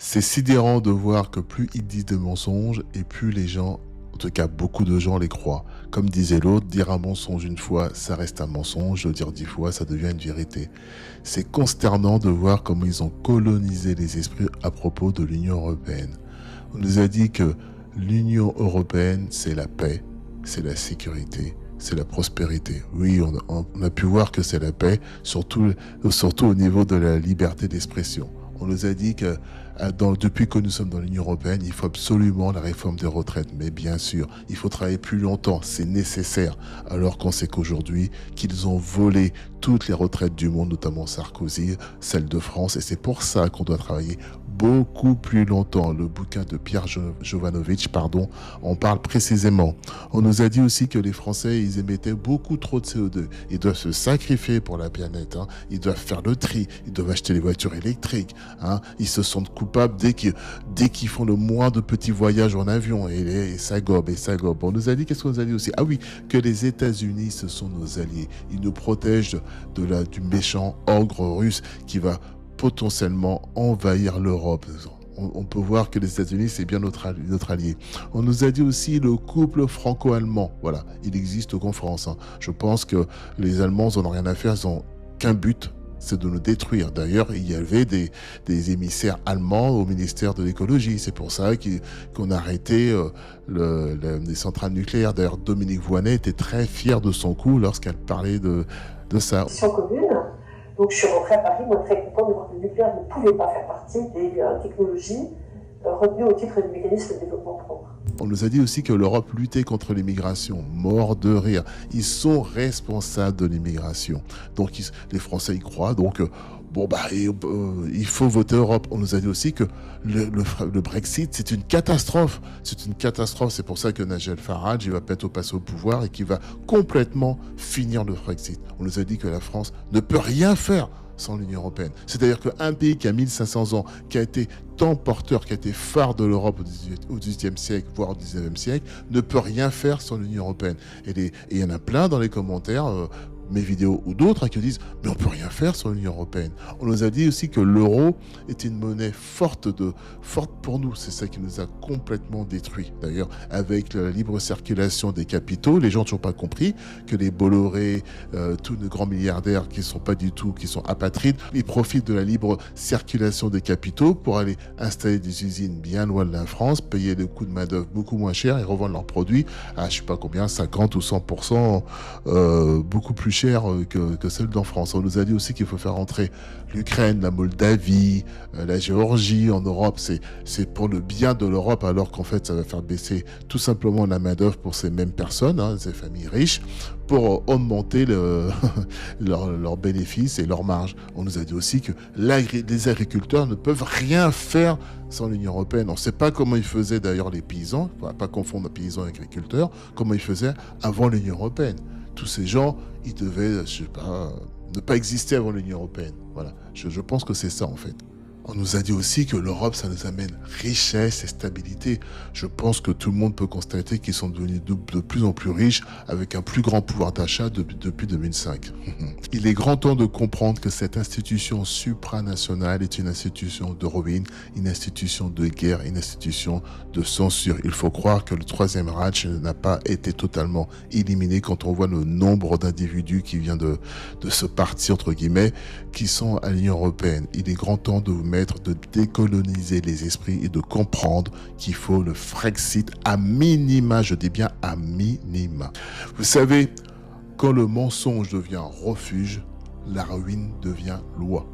C'est sidérant de voir que plus ils disent de mensonges et plus les gens, en tout cas beaucoup de gens les croient. Comme disait l'autre, dire un mensonge une fois, ça reste un mensonge, le dire 10 fois, ça devient une vérité. C'est consternant de voir comment ils ont colonisé les esprits à propos de l'Union européenne. On nous a dit que l'Union européenne, c'est la paix, c'est la sécurité, c'est la prospérité. Oui, on a pu voir que c'est la paix, surtout au niveau de la liberté d'expression. On nous a dit que depuis que nous sommes dans l'Union européenne, il faut absolument la réforme des retraites. Mais bien sûr, il faut travailler plus longtemps, c'est nécessaire. Alors qu'on sait qu'aujourd'hui, qu'ils ont volé toutes les retraites du monde, notamment Sarkozy, celle de France. Et c'est pour ça qu'on doit travailler beaucoup plus longtemps. Le bouquin de Pierre Jovanovic, en parle précisément. On nous a dit aussi que les Français, ils émettaient beaucoup trop de CO2. Ils doivent se sacrifier pour la planète. Ils doivent faire le tri. Ils doivent acheter les voitures électriques. Ils se sentent coupables dès qu'ils font le moins de petits voyages en avion. Et ça gobe, et ça gobe. On nous a dit, qu'est-ce qu'on nous a dit aussi? Ah oui, que les États-Unis, ce sont nos alliés. Ils nous protègent du méchant ogre russe qui va potentiellement envahir l'Europe. On peut voir que les États-Unis, c'est bien notre allié. On nous a dit aussi le couple franco-allemand. Voilà, il existe qu'en France. Je pense que les Allemands, ils n'en ont rien à faire, ils n'ont qu'un but, c'est de nous détruire. D'ailleurs, il y avait des émissaires allemands au ministère de l'écologie. C'est pour ça qu'on a arrêté les centrales nucléaires. D'ailleurs, Dominique Voynet était très fière de son coup lorsqu'elle parlait de ça. Commune. Donc je suis rentrée à Paris, moi très contente de voir que le nucléaire ne pouvait pas faire partie des technologies retenues au titre du mécanisme de développement propre. On nous a dit aussi que l'Europe luttait contre l'immigration. Mort de rire. Ils sont responsables de l'immigration. Donc les Français y croient. Donc il faut voter Europe. On nous a dit aussi que le Brexit, c'est une catastrophe. C'est une catastrophe. C'est pour ça que Nigel Farage, il va bientôt passer au pouvoir et qu'il va complètement finir le Brexit. On nous a dit que la France ne peut rien faire sans l'Union européenne. C'est-à-dire qu'un pays qui a 1500 ans, qui a été tant porteur, qui a été phare de l'Europe au XVIIIe siècle, voire au XIXe siècle, ne peut rien faire sans l'Union européenne. Et il y en a plein dans les commentaires, mes vidéos ou d'autres, qui disent « mais on peut rien faire sur l'Union européenne ». On nous a dit aussi que l'euro était une monnaie forte pour nous. C'est ça qui nous a complètement détruits. D'ailleurs, avec la libre circulation des capitaux, les gens n'ont toujours pas compris que les Bolloré, tous les grands milliardaires qui sont apatrides, ils profitent de la libre circulation des capitaux pour aller installer des usines bien loin de la France, payer le coût de main-d'œuvre beaucoup moins cher et revendre leurs produits à je sais pas combien, 50 ou 100%, beaucoup plus cher que celle d'en France. On nous a dit aussi qu'il faut faire entrer l'Ukraine, la Moldavie, la Géorgie en Europe. C'est pour le bien de l'Europe, alors qu'en fait, ça va faire baisser tout simplement la main-d'œuvre pour ces mêmes personnes, ces familles riches, pour augmenter leurs bénéfices et leurs marges. On nous a dit aussi que les agriculteurs ne peuvent rien faire sans l'Union européenne. On ne sait pas comment ils faisaient d'ailleurs les paysans, il ne faut pas confondre paysans et agriculteurs, comment ils faisaient avant l'Union européenne. Tous ces gens, ils devaient, ne pas exister avant l'Union européenne. Voilà, je pense que c'est ça en fait. On nous a dit aussi que l'Europe, ça nous amène richesse et stabilité. Je pense que tout le monde peut constater qu'ils sont devenus de plus en plus riches avec un plus grand pouvoir d'achat depuis 2005. Il est grand temps de comprendre que cette institution supranationale est une institution de ruine, une institution de guerre, une institution de censure. Il faut croire que le Troisième Reich n'a pas été totalement éliminé quand on voit le nombre d'individus qui vient de se partir, entre guillemets, qui sont à l'Union européenne. Il est grand temps de décoloniser les esprits et de comprendre qu'il faut le Frexit à minima, je dis bien à minima. Vous savez, quand le mensonge devient refuge, la ruine devient loi.